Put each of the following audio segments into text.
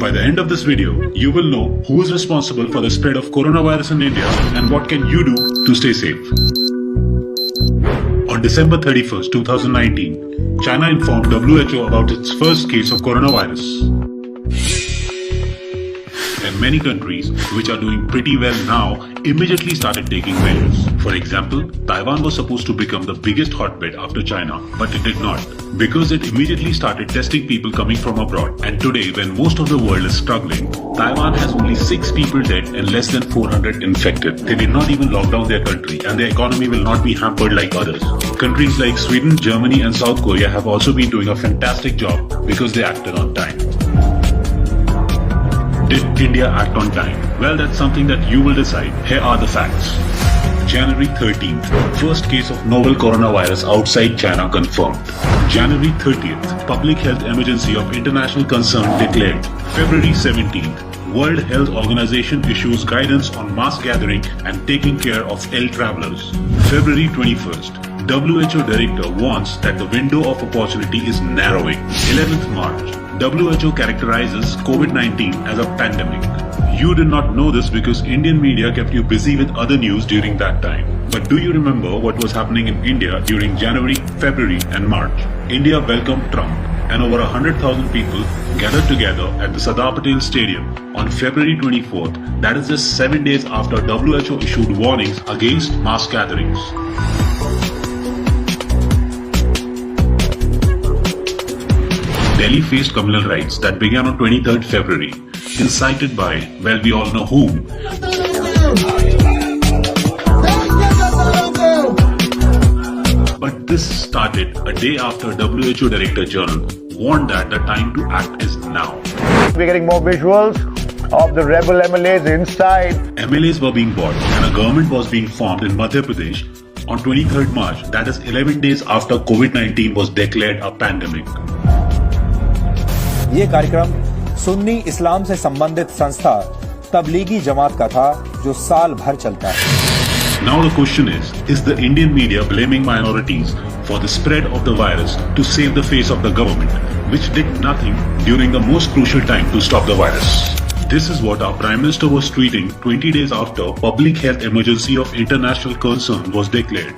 By the end of this video, you will know who is responsible for the spread of coronavirus in India and what can you do to stay safe. On December 31st, 2019, China informed WHO about its first case of coronavirus. And many countries, which are doing pretty well now, immediately started taking measures. For example, Taiwan was supposed to become the biggest hotbed after China, but it did not, because it immediately started testing people coming from abroad. And today, when most of the world is struggling, Taiwan has only 6 people dead and less than 400 infected. They did not even lock down their country, and their economy will not be hampered like others. Countries like Sweden, Germany and South Korea have also been doing a fantastic job because they acted on time. Did India act on time? Well, that's something that you will decide. Here are the facts. January 13th, first case of novel coronavirus outside China confirmed. January 30th, public health emergency of international concern declared. February 17th, World Health Organization issues guidance on mass gathering and taking care of ill travelers. February 21st, WHO director warns that the window of opportunity is narrowing. 11th March, WHO characterizes COVID-19 as a pandemic. You did not know this because Indian media kept you busy with other news during that time. But do you remember what was happening in India during January, February and March? India welcomed Trump and over 100,000 people gathered together at the Sardar Patel Stadium on February 24th. That is just 7 days after WHO issued warnings against mass gatherings. Delhi faced communal riots that began on 23rd February, incited by, well, we all know whom. But this started a day after WHO Director General warned that the time to act is now. We're getting more visuals of the rebel MLAs inside. MLAs were being bought and a government was being formed in Madhya Pradesh on 23rd March, that is 11 days after COVID-19 was declared a pandemic. ये कार्यक्रम सुन्नी इस्लाम से संबंधित संस्था तबलीगी जमात का था जो साल भर चलता है. Now the question is the Indian media blaming minorities for the spread of the virus to save the face of the government, which did nothing during the most crucial time to stop the virus? This is what our Prime Minister was tweeting 20 days after public health emergency of international concern was declared.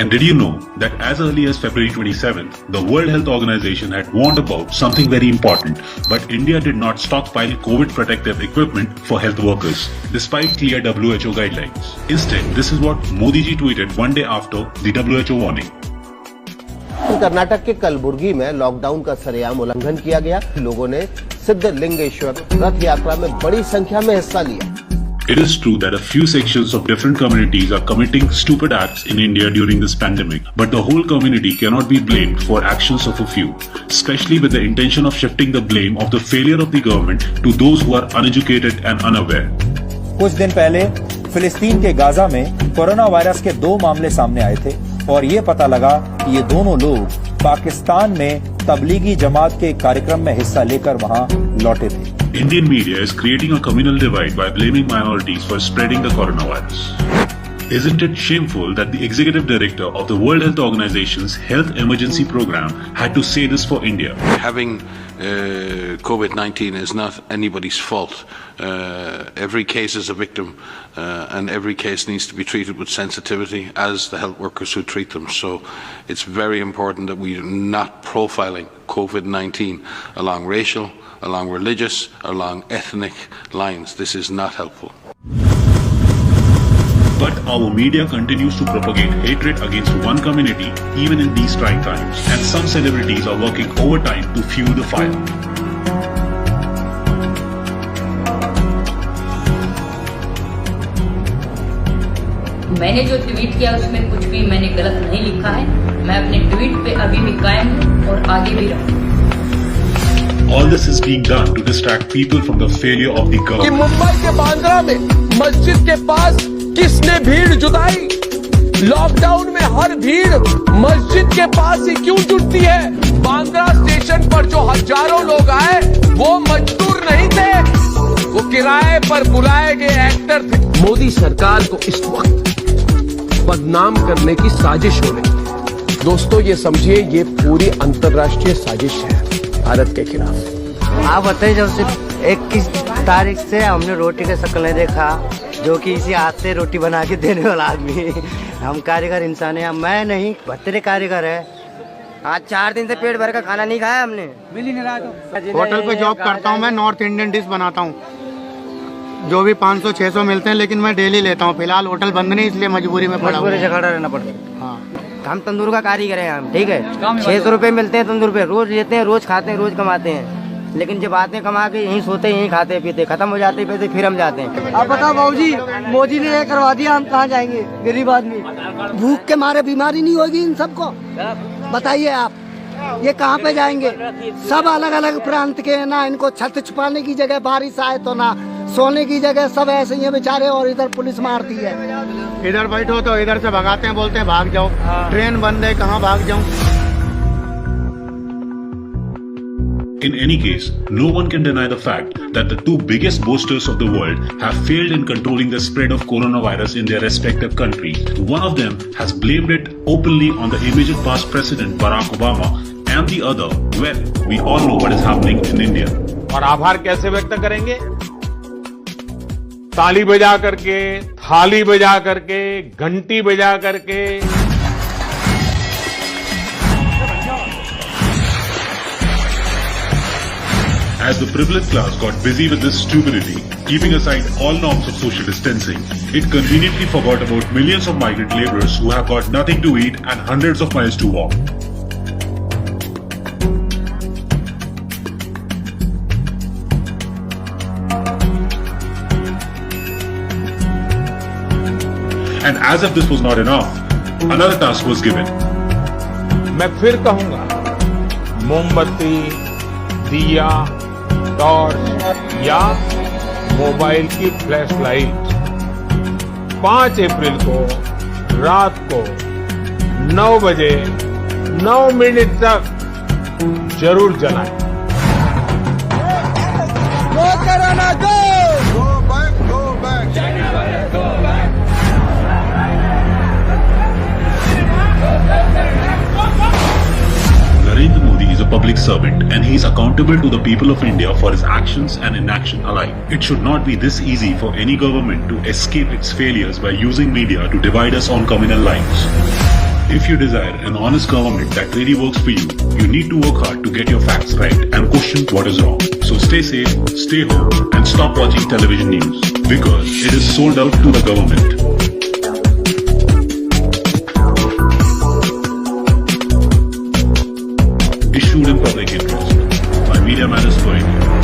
And did you know that as early as February 27th, the World Health Organization had warned about something very important, but India did not stockpile COVID protective equipment for health workers, despite clear WHO guidelines. Instead, this is what Modi ji tweeted one day after the WHO warning. Karnataka के कलबुर्गी में lockdown का सरेआम उल्लंघन किया गया. लोगों ने सिद्धलिंगेश्वर रथ यात्रा में बड़ी संख्या में हिस्सा लिया. It is true that a few sections of different communities are committing stupid acts in India during this pandemic, but the whole community cannot be blamed for actions of a few, especially with the intention of shifting the blame of the failure of the government to those who are uneducated and unaware. कुछ दिन पहले फिलिस्तीन के Gaza में corona virus के 2 मामले सामने आए थे और ये पता लगा कि ये दोनों लोग पाकिस्तान में तबलीगी जमात के कार्यक्रम में हिस्सा लेकर वहां लौटे थे. Indian media is creating a communal divide by blaming minorities for spreading the coronavirus. Isn't it shameful that the executive director of the World Health Organization's health emergency program had to say this for India? Having COVID-19 is not anybody's fault. Every case is a victim and every case needs to be treated with sensitivity as the health workers who treat them. So it's very important that we are not profiling COVID-19 along racial, along religious, along ethnic lines. This is not helpful. But our media continues to propagate hatred against one community even in these trying times, and some celebrities are working overtime to fuel the fire. मैंने जो tweet किया उसमें कुछ भी मैंने गलत नहीं लिखा है. मैं अपने ट्वीट पे अभी भी कायम हूँ और आगे भी रहूँगा. All this is being done to distract people from the failure of the government. कि मुंबई के बांद्रा में मस्जिद के पास किसने भीड़ जुटाई? लॉकडाउन में हर भीड़ मस्जिद के पास ही क्यों जुटती है? बांद्रा स्टेशन पर जो हजारों लोग आए वो मजदूर नहीं थे, वो किराए पर बुलाए गए एक्टर थे. मोदी सरकार को इस वक्त बदनाम करने की साजिश हो रही है. दोस्तों ये समझिए, ये पूरी अंतर्राष्ट्रीय साजिश है भारत के खिलाफ. आप बताइए, जब से 21 तारीख से हमने रोटी का शक्ल नहीं देखा, जो कि इसी हाथ से रोटी बना के देने वाला आदमी। हम कारीगर इंसान हैं, मैं नहीं भत्तेरे कारीगर है। आज 4 दिन से पेट भर का खाना नहीं खाया हमने, मिल ही नहीं रहा। तो होटल पे जॉब करता हूँ मैं, नॉर्थ इंडियन डिश बनाता हूँ, जो भी 500-600 मिलते हैं, लेकिन मैं डेली लेता हूँ। फिलहाल होटल बंद नहीं, इसलिए मजबूरी में पड़ा हूँ। से खड़ा रहना पड़ता है। हाँ, हम तंदूर का कारीगर हैं हम, ठीक है। 600 रुपये मिलते हैं तंदूर पे, रोज लेते हैं, रोज खाते हैं, रोज कमाते हैं। लेकिन जब आते हैं कमा के यहीं सोते, यहीं खाते पीते, खत्म हो जाते पैसे, फिर हम जाते हैं। अब बताओ बाबूजी, मोदी ने ये करवा दिया, हम कहाँ जाएंगे गरीब आदमी? भूख के मारे बीमारी नहीं होगी इन सबको? बताइए आप, ये कहाँ पे जाएंगे? सब अलग अलग प्रांत के हैं ना, इनको छत छुपाने की जगह बारिश आए तो ना सोने की जगह, सब ऐसे ही हैं बेचारे। और इधर पुलिस मारती है। इधर बैठो तो इधर से भगाते हैं, बोलते हैं भाग जाओ। ट्रेन बंद है, कहाँ भाग जाऊँ? In any case, no one can deny the fact that the two biggest boasters of the world have failed in controlling the spread of coronavirus in their respective countries. One of them has blamed it openly on the immediate past president Barack Obama, and the other, well, we all know what is happening in India. और आभार कैसे व्यक्त करेंगे? ताली बजा करके, थाली बजा करके, घंटी बजा करके। As the privileged class got busy with this stupidity, keeping aside all norms of social distancing, it conveniently forgot about millions of migrant laborers who have got nothing to eat and hundreds of miles to walk. And as if this was not enough, another task was given. मैं फिर कहूंगा, मोमबत्ती, दिया, torch या mobile की flash light 5 अप्रैल को रात को 9 बजे 9 मिनट तक जरूर जलाएं। गो corona go! Narendra Modi is a public servant and he is accountable to the people of India for his actions and inaction alike. It should not be this easy for any government to escape its failures by using media to divide us on communal lines. If you desire an honest government that really works for you, you need to work hard to get your facts right and question what is wrong. So stay safe, stay home and stop watching television news because it is sold out to the government. Issued in public interest by Media Matters for India.